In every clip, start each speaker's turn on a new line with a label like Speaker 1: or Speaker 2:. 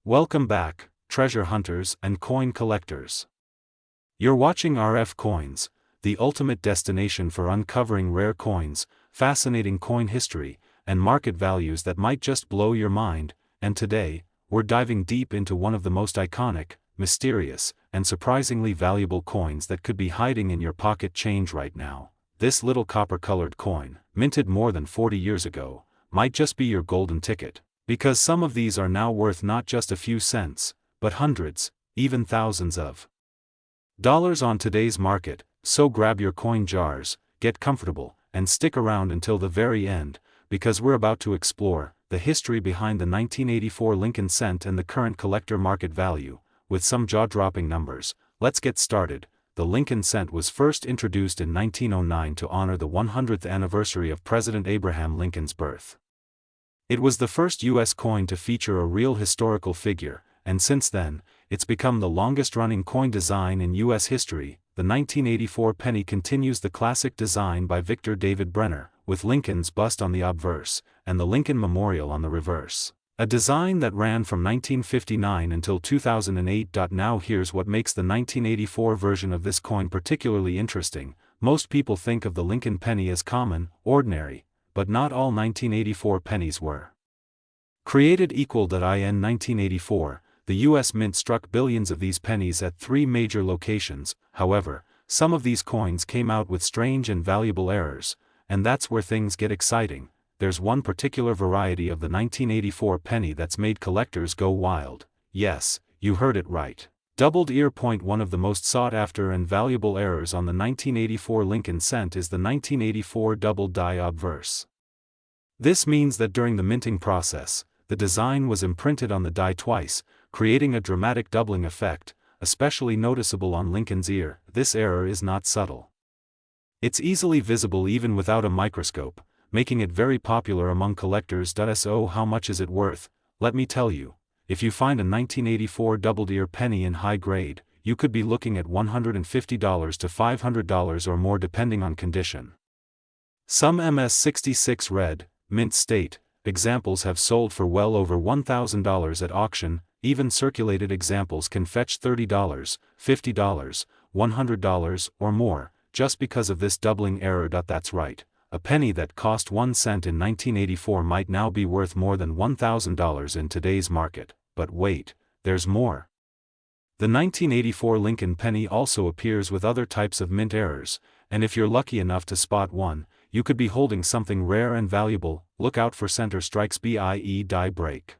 Speaker 1: Welcome back, treasure hunters and coin collectors. You're watching RF Coins, the ultimate destination for uncovering rare coins, fascinating coin history, and market values that might just blow your mind. And today, we're diving deep into one of the most iconic, mysterious, and surprisingly valuable coins that could be hiding in your pocket change right now. This little copper-colored coin, minted more than 40 years ago, might just be your golden ticket, because some of these are now worth not just a few cents, but hundreds, even thousands of dollars on today's market. So grab your coin jars, get comfortable, and stick around until the very end, because we're about to explore the history behind the 1984 Lincoln cent and the current collector market value, with some jaw-dropping numbers. Let's get started. The Lincoln cent was first introduced in 1909 to honor the 100th anniversary of President Abraham Lincoln's birth. It was the first U.S. coin to feature a real historical figure, and since then, it's become the longest-running coin design in U.S. history. The 1984 penny continues the classic design by Victor David Brenner, with Lincoln's bust on the obverse, and the Lincoln Memorial on the reverse. A design that ran from 1959 until 2008. Now here's what makes the 1984 version of this coin particularly interesting. Most people think of the Lincoln penny as common, ordinary, but not all 1984 pennies were created equal. In 1984, the U.S. Mint struck billions of these pennies at 3 major locations. However, some of these coins came out with strange and valuable errors, and that's where things get exciting. There's one particular variety of the 1984 penny that's made collectors go wild. Yes, you heard it right. Doubled ear point. One of the most sought-after and valuable errors on the 1984 Lincoln cent is the 1984 double die obverse. This means that during the minting process, the design was imprinted on the die twice, creating a dramatic doubling effect, especially noticeable on Lincoln's ear. This error is not subtle. It's easily visible even without a microscope, making it very popular among collectors. So how much is it worth? Let me tell you. If you find a 1984 doubled ear penny in high grade, you could be looking at $150 to $500 or more depending on condition. Some MS-66 red, mint state examples have sold for well over $1,000 at auction. Even circulated examples can fetch $30, $50, $100 or more, just because of this doubling error. That's right. A penny that cost 1 cent in 1984 might now be worth more than $1,000 in today's market. But wait, there's more. The 1984 Lincoln penny also appears with other types of mint errors, and if you're lucky enough to spot one, you could be holding something rare and valuable. Look out for center strikes, i.e. die break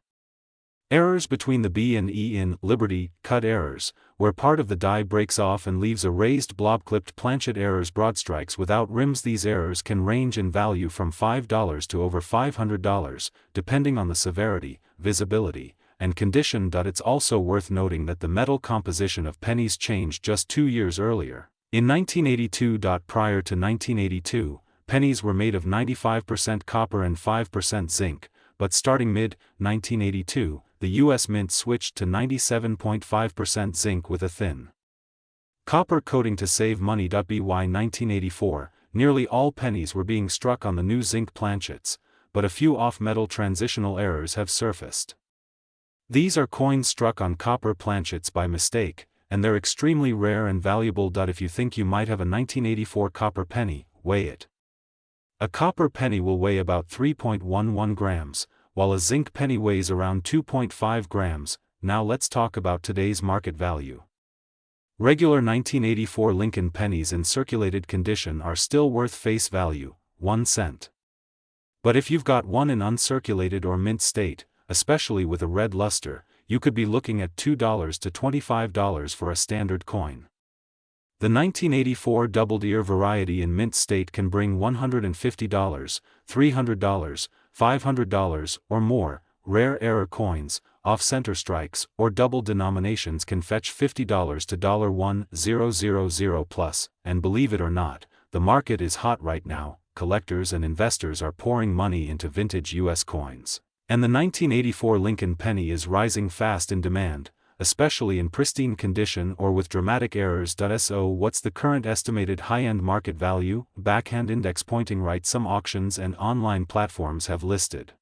Speaker 1: errors between the B and E in Liberty cut errors, where part of the die breaks off and leaves a raised blob. Clipped planchet errors, broad strikes without rims. These errors can range in value from $5 to over $500, depending on the severity, visibility, and condition. It's also worth noting that the metal composition of pennies changed just 2 years earlier. In 1982. Prior to 1982, pennies were made of 95% copper and 5% zinc, but starting mid-1982, the U.S. Mint switched to 97.5% zinc with a thin copper coating to save money. By 1984, nearly all pennies were being struck on the new zinc planchets, but a few off-metal transitional errors have surfaced. These are coins struck on copper planchets by mistake, and they're extremely rare and valuable. If you think you might have a 1984 copper penny, weigh it. A copper penny will weigh about 3.11 grams, while a zinc penny weighs around 2.5 grams. Now let's talk about today's market value. Regular 1984 Lincoln pennies in circulated condition are still worth face value, 1 cent. But if you've got one in uncirculated or mint state, especially with a red luster, you could be looking at $2 to $25 for a standard coin. The 1984 doubled ear variety in mint state can bring $150, $300, $500 or more. Rare error coins, off-center strikes, or double denominations can fetch $50 to $1,000 plus, and believe it or not, the market is hot right now. Collectors and investors are pouring money into vintage U.S. coins, and the 1984 Lincoln penny is rising fast in demand, especially in pristine condition or with dramatic errors. So what's the current estimated high-end market value? Backhand index pointing right. Some auctions and online platforms have listed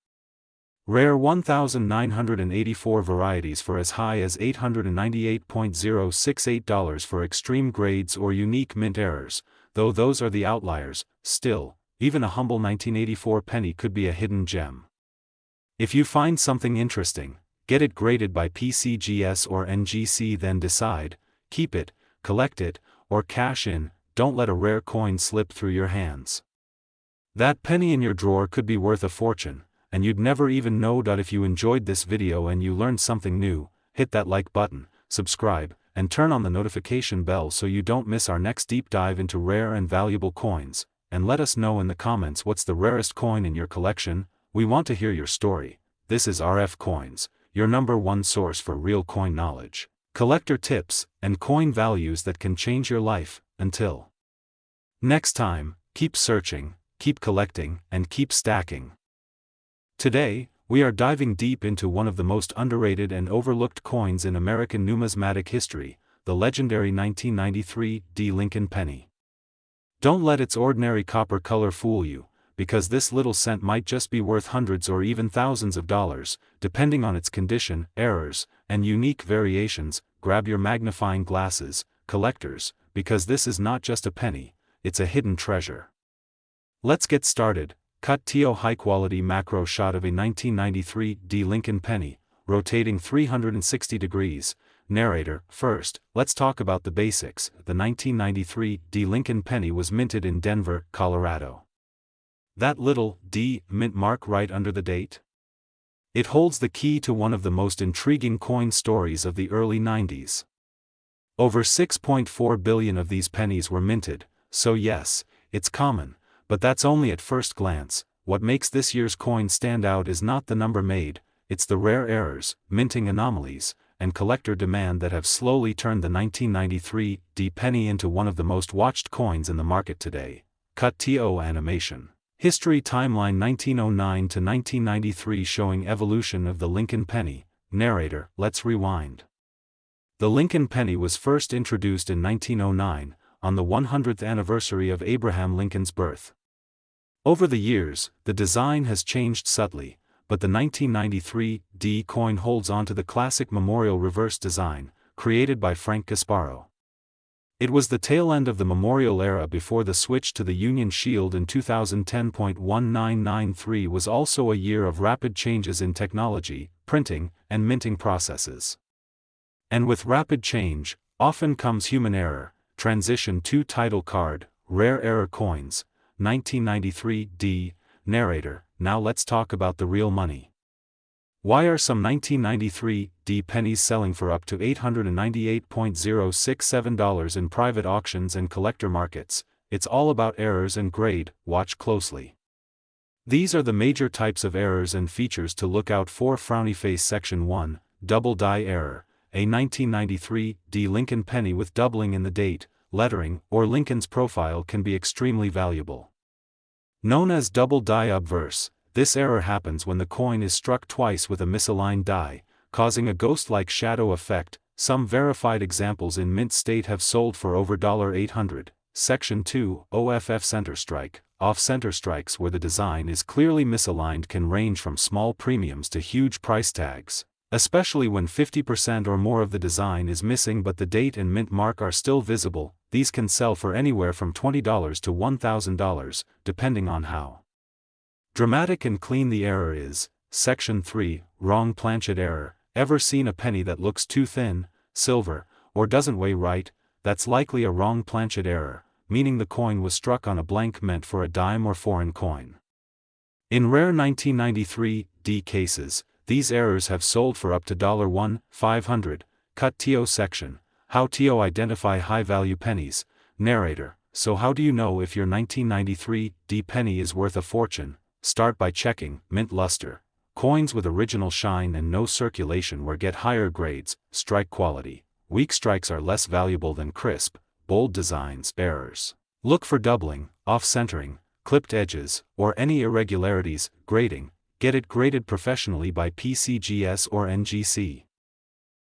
Speaker 1: Rare 1,984 varieties for as high as $898.068 for extreme grades or unique mint errors, though those are the outliers. Still, even a humble 1984 penny could be a hidden gem. If you find something interesting, get it graded by PCGS or NGC, then decide, keep it, collect it, or cash in. Don't let a rare coin slip through your hands. That penny in your drawer could be worth a fortune, and you'd never even know. If you enjoyed this video and you learned something new, hit that like button, subscribe, and turn on the notification bell so you don't miss our next deep dive into rare and valuable coins, and let us know in the comments what's the rarest coin in your collection. We want to hear your story. This is RF Coins, your #1 source for real coin knowledge, collector tips, and coin values that can change your life. Until next time, keep searching, keep collecting, and keep stacking. Today, we are diving deep into one of the most underrated and overlooked coins in American numismatic history, the legendary 1993 D. Lincoln penny. Don't let its ordinary copper color fool you, because this little cent might just be worth hundreds or even thousands of dollars, depending on its condition, errors, and unique variations. Grab your magnifying glasses, collectors, because this is not just a penny, it's a hidden treasure. Let's get started. Cut to high-quality macro shot of a 1993 D. Lincoln penny, rotating 360 degrees. Narrator. First, let's talk about the basics. The 1993 D. Lincoln penny was minted in Denver, Colorado. That little D mint mark right under the date? It holds the key to one of the most intriguing coin stories of the early 90s. Over 6.4 billion of these pennies were minted, so yes, it's common. But that's only at first glance. What makes this year's coin stand out is not the number made, it's the rare errors, minting anomalies, and collector demand that have slowly turned the 1993 D penny into one of the most watched coins in the market today. Cut to animation. History timeline 1909 to 1993 showing evolution of the Lincoln penny. Narrator. Let's rewind. The Lincoln penny was first introduced in 1909, on the 100th anniversary of Abraham Lincoln's birth. Over the years, the design has changed subtly, but the 1993 D coin holds onto the classic memorial reverse design, created by Frank Gasparo. It was the tail end of the memorial era before the switch to the Union Shield in 2010. 1993 was also a year of rapid changes in technology, printing, and minting processes. And with rapid change, often comes human error. Transition to title card, rare error coins, 1993 D. Narrator. Now let's talk about the real money. Why are some 1993 D pennies selling for up to $898.067 in private auctions and collector markets? It's all about errors and grade. Watch closely. These are the major types of errors and features to look out for. Frowny face. Section 1, double die error. A 1993 D. Lincoln penny with doubling in the date, lettering, or Lincoln's profile can be extremely valuable. Known as double die obverse, this error happens when the coin is struck twice with a misaligned die, causing a ghost-like shadow effect. Some verified examples in mint state have sold for over $800. Section 2, OFF center strike. Off-center strikes where the design is clearly misaligned can range from small premiums to huge price tags, especially when 50% or more of the design is missing but the date and mint mark are still visible. These can sell for anywhere from $20 to $1,000, depending on how dramatic and clean the error is. Section 3, wrong planchet error. Ever seen a penny that looks too thin, silver, or doesn't weigh right? That's likely a wrong planchet error, meaning the coin was struck on a blank meant for a dime or foreign coin. In rare 1993 D cases, these errors have sold for up to $1,500. Cut to section. How to identify high-value pennies. Narrator. So how do you know if your 1993 D penny is worth a fortune? Start by checking mint luster. Coins with original shine and no circulation wear get higher grades. Strike quality. Weak strikes are less valuable than crisp, bold designs. Errors. Look for doubling, off-centering, clipped edges, or any irregularities. Grading. Get it graded professionally by PCGS or NGC.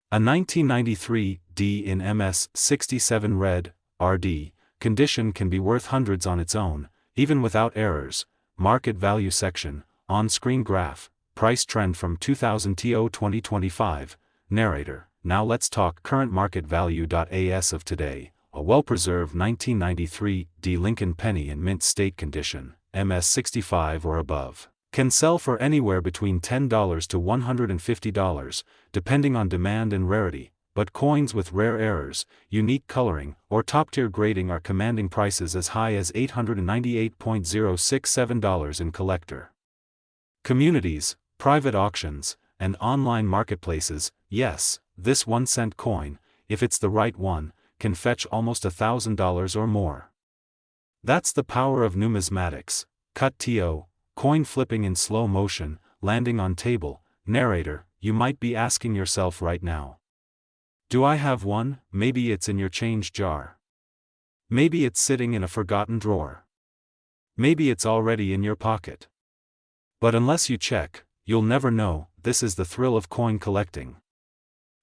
Speaker 1: A 1993 D in MS 67 red, RD, condition can be worth hundreds on its own, even without errors. Market value section, on-screen graph. price trend from 2000 to 2025. Narrator, now let's talk current market value. As of today, a well-preserved 1993 D Lincoln penny in mint state condition, MS 65 or above, can sell for anywhere between $10 to $150, depending on demand and rarity, but coins with rare errors, unique coloring, or top-tier grading are commanding prices as high as $898.067 in collector communities, private auctions, and online marketplaces. Yes, this 1 cent coin, if it's the right one, can fetch almost $1,000 or more. That's the power of numismatics. Cut to coin flipping in slow motion, landing on table. Narrator, you might be asking yourself right now, do I have one? Maybe it's in your change jar. Maybe it's sitting in a forgotten drawer. Maybe it's already in your pocket. But unless you check, you'll never know. This is the thrill of coin collecting.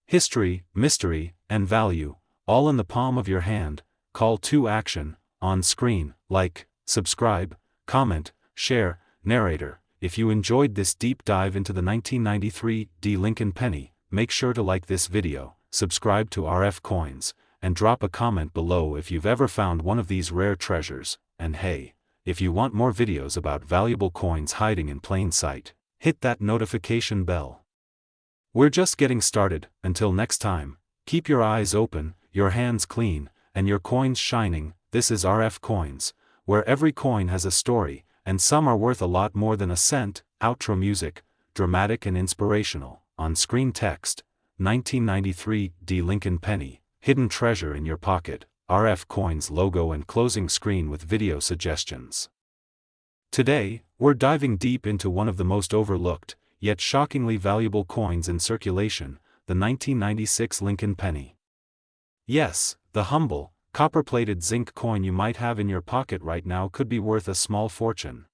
Speaker 1: History, mystery, and value, all in the palm of your hand. Call to action, on screen. Like, subscribe, comment, share. Narrator, if you enjoyed this deep dive into the 1993 D Lincoln penny, make sure to like this video, subscribe to RF Coins, and drop a comment below if you've ever found one of these rare treasures. And hey, if you want more videos about valuable coins hiding in plain sight, hit that notification bell. We're just getting started. Until next time, keep your eyes open, your hands clean, and your coins shining. This is RF Coins, where every coin has a story, and some are worth a lot more than a cent. Outro music, dramatic and inspirational. On-screen text, 1993 D Lincoln penny, hidden treasure in your pocket. RF Coins logo and closing screen with video suggestions. Today, we're diving deep into one of the most overlooked, yet shockingly valuable coins in circulation, the 1996 Lincoln penny. Yes, the humble, copper-plated zinc coin you might have in your pocket right now could be worth a small fortune.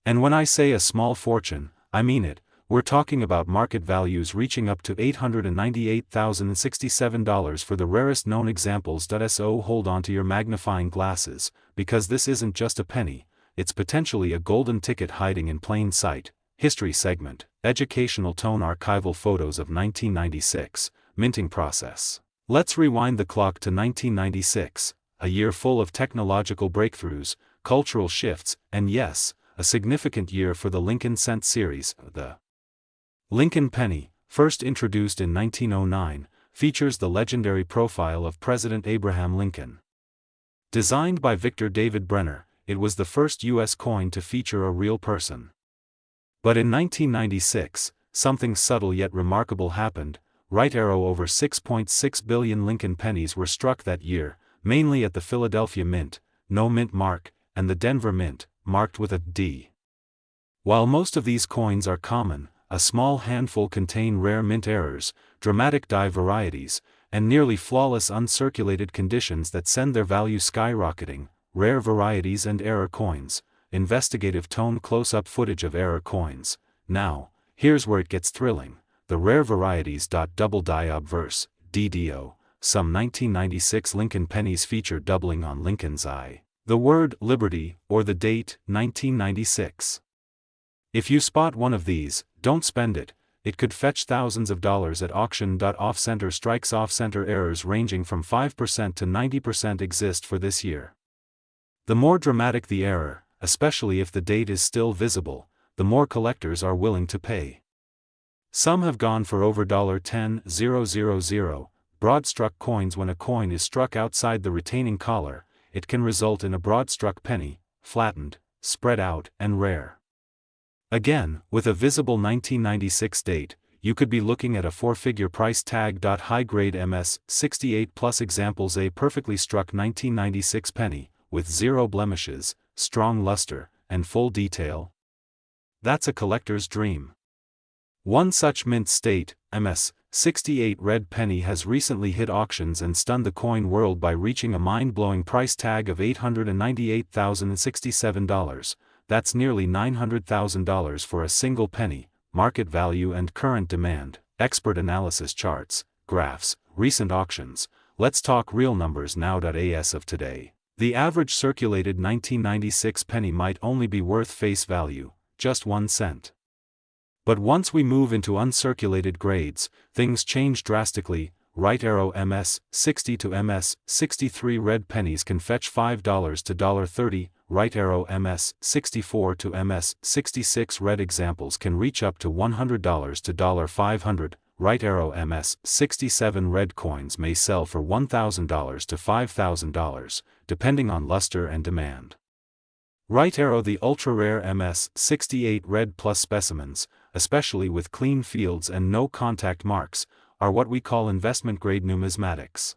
Speaker 1: And when I say a small fortune, I mean it. We're talking about market values reaching up to $898,067 for the rarest known examples. So hold on to your magnifying glasses, because this isn't just a penny, it's potentially a golden ticket hiding in plain sight. History segment, educational tone, archival photos of 1996, minting process. Let's rewind the clock to 1996, a year full of technological breakthroughs, cultural shifts, and yes, a significant year for the Lincoln Cent series. The Lincoln penny, first introduced in 1909, features the legendary profile of President Abraham Lincoln. Designed by Victor David Brenner, it was the first U.S. coin to feature a real person. But in 1996, something subtle yet remarkable happened. Right arrow, over 6.6 billion Lincoln pennies were struck that year, mainly at the Philadelphia Mint, no mint mark, and the Denver Mint, marked with a D. While most of these coins are common, a small handful contain rare mint errors, dramatic die varieties, and nearly flawless uncirculated conditions that send their value skyrocketing. Rare varieties and error coins. Investigative tone, close-up footage of error coins. Now, here's where it gets thrilling. The rare varieties. Double die obverse, DDO. Some 1996 Lincoln pennies feature doubling on Lincoln's eye, the word liberty, or the date 1996. If you spot one of these, don't spend it. It could fetch thousands of dollars at auction. Off-center strikes. Off-center errors ranging from 5% to 90% exist for this year. The more dramatic the error, especially if the date is still visible, the more collectors are willing to pay. Some have gone for over $10,000. Broad-struck coins. When a coin is struck outside the retaining collar, it can result in a broad-struck penny, flattened, spread out, and rare. Again, with a visible 1996 date, you could be looking at a four-figure price tag. High-grade MS 68 plus examples. A perfectly struck 1996 penny, with zero blemishes, strong luster, and full detail. That's a collector's dream. One such mint state, MS 68 red penny, has recently hit auctions and stunned the coin world by reaching a mind-blowing price tag of $898,067. That's nearly $900,000 for a single penny. Market value and current demand, expert analysis, charts, graphs, recent auctions. Let's talk real numbers now. As of today, the average circulated 1996 penny might only be worth face value, just 1 cent. But once we move into uncirculated grades, things change drastically. Right arrow MS60 to MS63 red pennies can fetch $5 to $30. Right arrow MS64 to MS66 red examples can reach up to $100 to $500. Right arrow MS67 red coins may sell for $1,000 to $5,000, depending on luster and demand. Right arrow the ultra-rare MS68 red plus specimens, especially with clean fields and no contact marks, are what we call investment-grade numismatics.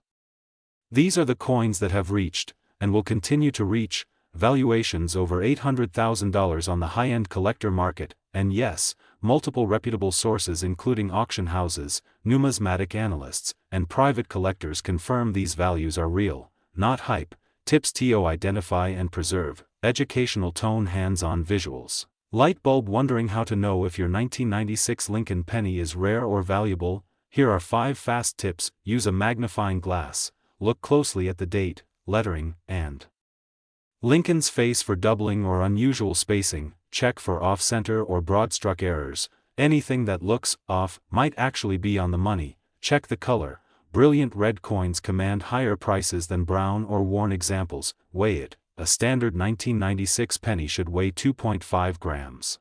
Speaker 1: These are the coins that have reached, and will continue to reach, valuations over $800,000 on the high-end collector market, and yes, multiple reputable sources including auction houses, numismatic analysts, and private collectors confirm these values are real, not hype. Tips to identify and preserve, educational tone hands-on visuals. Light bulb wondering how to know if your 1996 Lincoln penny is rare or valuable? Here are 5 fast tips. Use a magnifying glass, look closely at the date, lettering, and Lincoln's face for doubling or unusual spacing, check for off-center or broad-stroke errors. Anything that looks off might actually be on the money. Check the color. Brilliant red coins command higher prices than brown or worn examples. Weigh it. A standard 1996 penny should weigh 2.5 grams.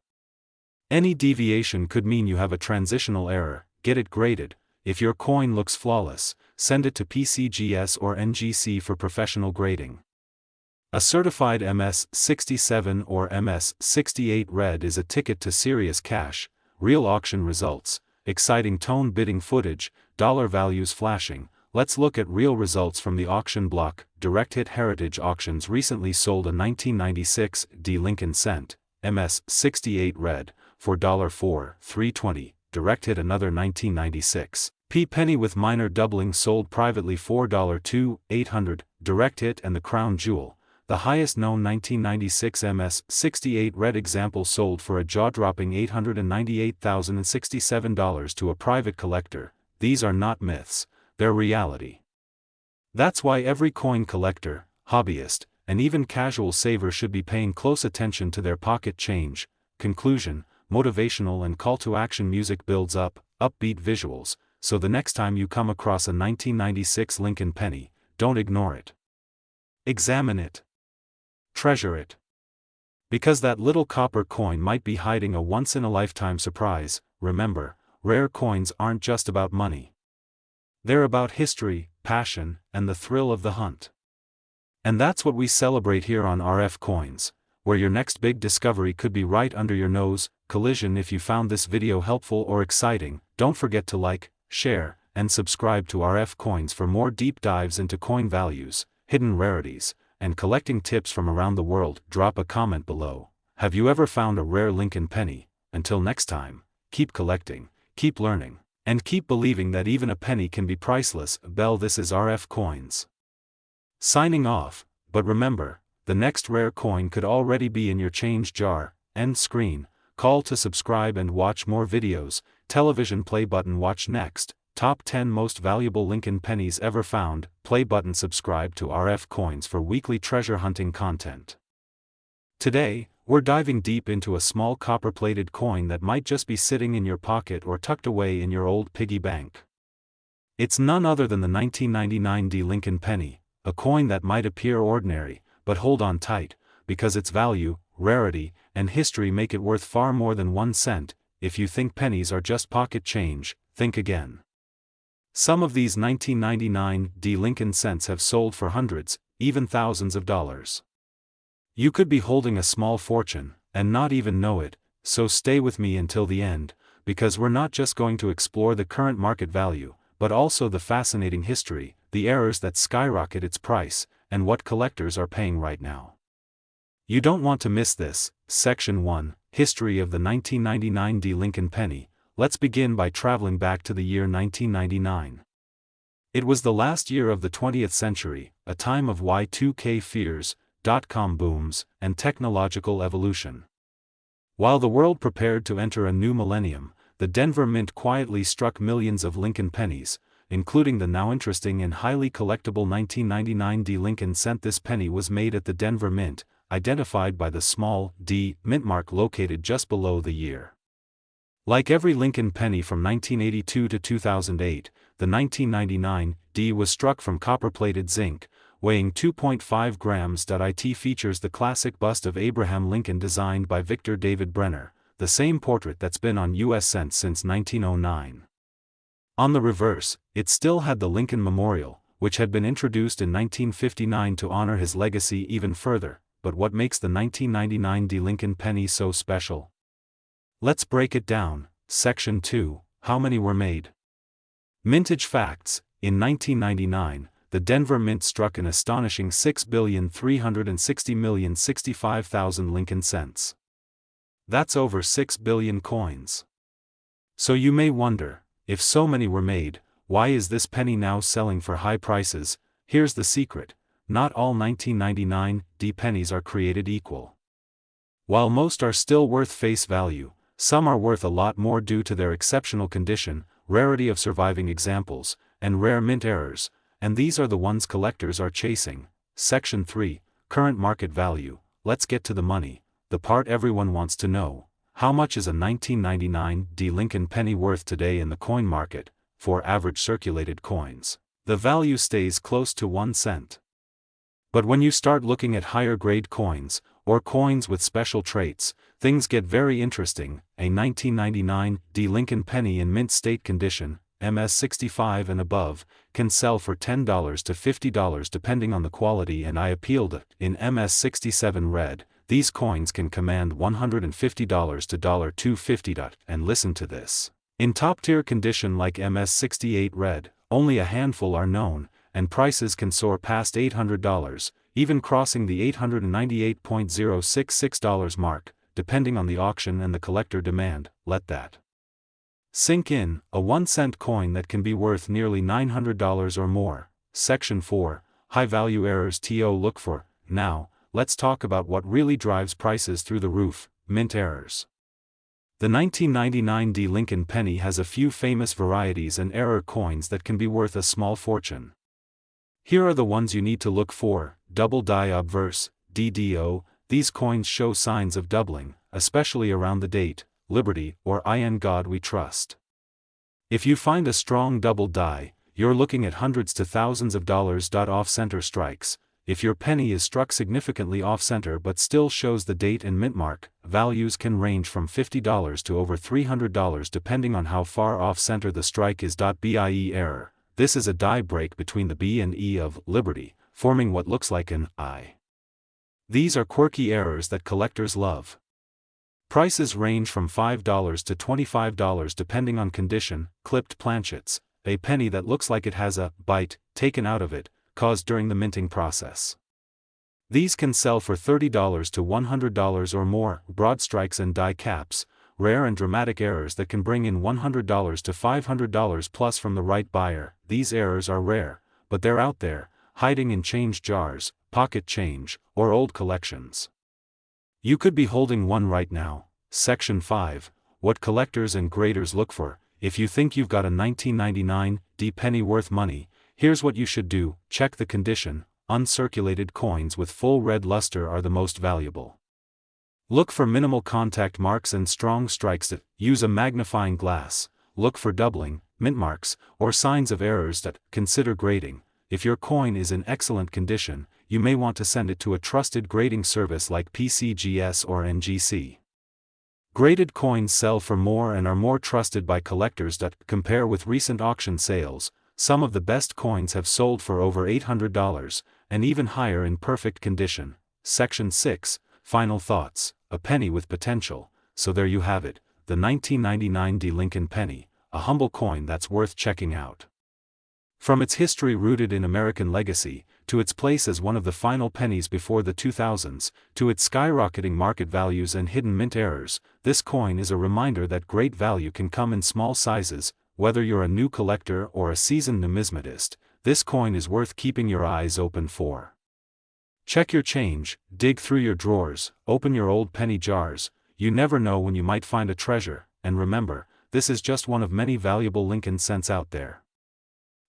Speaker 1: Any deviation could mean you have a transitional error. Get it graded. If your coin looks flawless, send it to PCGS or NGC for professional grading. A certified MS67 or MS68 red is a ticket to serious cash, real auction results, exciting tone bidding footage, dollar values flashing. Let's look at real results from the auction block. Direct Hit Heritage Auctions recently sold a 1996 D Lincoln cent, MS68 red, for $4,320. Direct Hit another 1996 P penny with minor doubling sold privately $4,200. Direct Hit and the Crown Jewel, the highest known 1996 MS68 red example, sold for a jaw-dropping $898,067 to a private collector. These are not myths, they're reality. That's why every coin collector, hobbyist, and even casual saver should be paying close attention to their pocket change. Conclusion: motivational and call-to-action music builds up, upbeat visuals, so the next time you come across a 1996 Lincoln penny, don't ignore it. Examine it. Treasure it. Because that little copper coin might be hiding a once-in-a-lifetime surprise. Remember, rare coins aren't just about money. They're about history, passion, and the thrill of the hunt. And that's what we celebrate here on RF Coins, where your next big discovery could be right under your nose. Collision. If you found this video helpful or exciting, don't forget to like, share, and subscribe to RF Coins for more deep dives into coin values, hidden rarities, and collecting tips from around the world. Drop a comment below. Have you ever found a rare Lincoln penny? Until next time, keep collecting, keep learning, and keep believing that even a penny can be priceless. Bell. This is RF Coins signing off, but remember, the next rare coin could already be in your change jar. End screen. Call to subscribe and watch more videos. Television play button. Watch next. Top 10 most valuable Lincoln pennies ever found. Play button. Subscribe to RF Coins for weekly treasure hunting content. Today, we're diving deep into a small copper-plated coin that might just be sitting in your pocket or tucked away in your old piggy bank. It's none other than the 1999 D Lincoln penny, a coin that might appear ordinary, but hold on tight, because its value, rarity, and history make it worth far more than 1 cent. If you think pennies are just pocket change, think again. Some of these 1999 D Lincoln cents have sold for hundreds, even thousands of dollars. You could be holding a small fortune, and not even know it, so stay with me until the end, because we're not just going to explore the current market value, but also the fascinating history, the errors that skyrocket its price, and what collectors are paying right now. You don't want to miss this. Section 1, History of the 1999 D Lincoln penny. Let's begin by traveling back to the year 1999. It was the last year of the 20th century, a time of Y2K fears, dot-com booms, and technological evolution. While the world prepared to enter a new millennium, the Denver Mint quietly struck millions of Lincoln pennies, including the now interesting and highly collectible 1999 D Lincoln cent. This penny was made at the Denver Mint, identified by the small D mint mark located just below the year. Like every Lincoln penny from 1982 to 2008, the 1999 D was struck from copper-plated zinc, weighing 2.5 grams. It features the classic bust of Abraham Lincoln designed by Victor David Brenner, the same portrait that's been on U.S. cents since 1909. On the reverse, it still had the Lincoln Memorial, which had been introduced in 1959 to honor his legacy even further. But what makes the 1999 D Lincoln penny so special? Let's break it down. Section 2, How many were made? Mintage facts. In 1999, the Denver Mint struck an astonishing 6,360,065,000 Lincoln cents. That's over 6 billion coins. So you may wonder, if so many were made, why is this penny now selling for high prices? Here's the secret: not all 1999 D pennies are created equal. While most are still worth face value, some are worth a lot more due to their exceptional condition, rarity of surviving examples, and rare mint errors, and these are the ones collectors are chasing. Section 3, Current market value. Let's get to the money, the part everyone wants to know. How much is a 1999 D Lincoln penny worth today in the coin market? For average circulated coins, the value stays close to 1 cent. But when you start looking at higher grade coins, or coins with special traits, things get very interesting. A 1999 D Lincoln penny in mint state condition, MS65 and above, can sell for $10 to $50 depending on the quality, and I appealed. In MS67 red, these coins can command $150 to $250. And listen to this. In top-tier condition like MS68 red, only a handful are known, and prices can soar past $800, even crossing the $898.066 mark, depending on the auction and the collector demand. Let that sink in. A 1-cent coin that can be worth nearly $900 or more. Section 4, High-value errors to look for. Now, let's talk about what really drives prices through the roof: mint errors. The 1999 D Lincoln penny has a few famous varieties and error coins that can be worth a small fortune. Here are the ones you need to look for. Double die obverse, DDO. These coins show signs of doubling, especially around the date, Liberty, or In God We Trust. If you find a strong double die, you're looking at hundreds to thousands of dollars. Off-center strikes. If your penny is struck significantly off-center but still shows the date and mint mark, values can range from $50 to over $300 depending on how far off-center the strike is. BIE error. This is a die break between the B and E of Liberty, forming what looks like an I. These are quirky errors that collectors love. Prices range from $5 to $25 depending on condition. Clipped planchets. A penny that looks like it has a bite taken out of it, caused during the minting process. These can sell for $30 to $100 or more. Broad strikes and die caps. Rare and dramatic errors that can bring in $100 to $500 plus from the right buyer. These errors are rare, but they're out there, hiding in change jars, pocket change, or old collections. You could be holding one right now. Section 5, What collectors and graders look for. If you think you've got a 1999 D penny worth money, here's what you should do: check the condition. Uncirculated coins with full red luster are the most valuable. Look for minimal contact marks and strong strikes. Use a magnifying glass. Look for doubling, mint marks, or signs of errors. Consider grading. If your coin is in excellent condition, you may want to send it to a trusted grading service like PCGS or NGC. Graded coins sell for more and are more trusted by collectors. Compare with recent auction sales. Some of the best coins have sold for over $800, and even higher in perfect condition. Section 6, Final thoughts. A penny with potential. So there you have it, the 1999 D Lincoln penny, a humble coin that's worth checking out. From its history rooted in American legacy, to its place as one of the final pennies before the 2000s, to its skyrocketing market values and hidden mint errors, this coin is a reminder that great value can come in small sizes. Whether you're a new collector or a seasoned numismatist, this coin is worth keeping your eyes open for. Check your change, dig through your drawers, open your old penny jars. You never know when you might find a treasure, and remember, this is just one of many valuable Lincoln cents out there.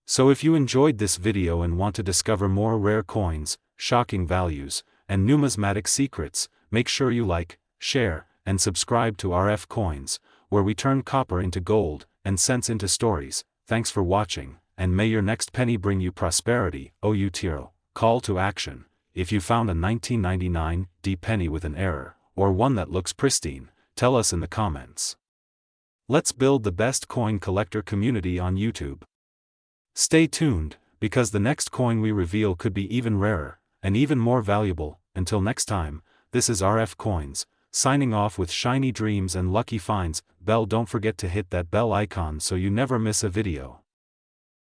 Speaker 1: So if you enjoyed this video and want to discover more rare coins, shocking values, and numismatic secrets, make sure you like, share, and subscribe to RF Coins, where we turn copper into gold, and cents into stories. Thanks for watching, and may your next penny bring you prosperity. Outro. Call to action. If you found a 1999 D penny with an error, or one that looks pristine, tell us in the comments. Let's build the best coin collector community on YouTube. Stay tuned, because the next coin we reveal could be even rarer, and even more valuable. Until next time, this is RF Coins, signing off with shiny dreams and lucky finds. Don't forget to hit that bell icon so you never miss a video.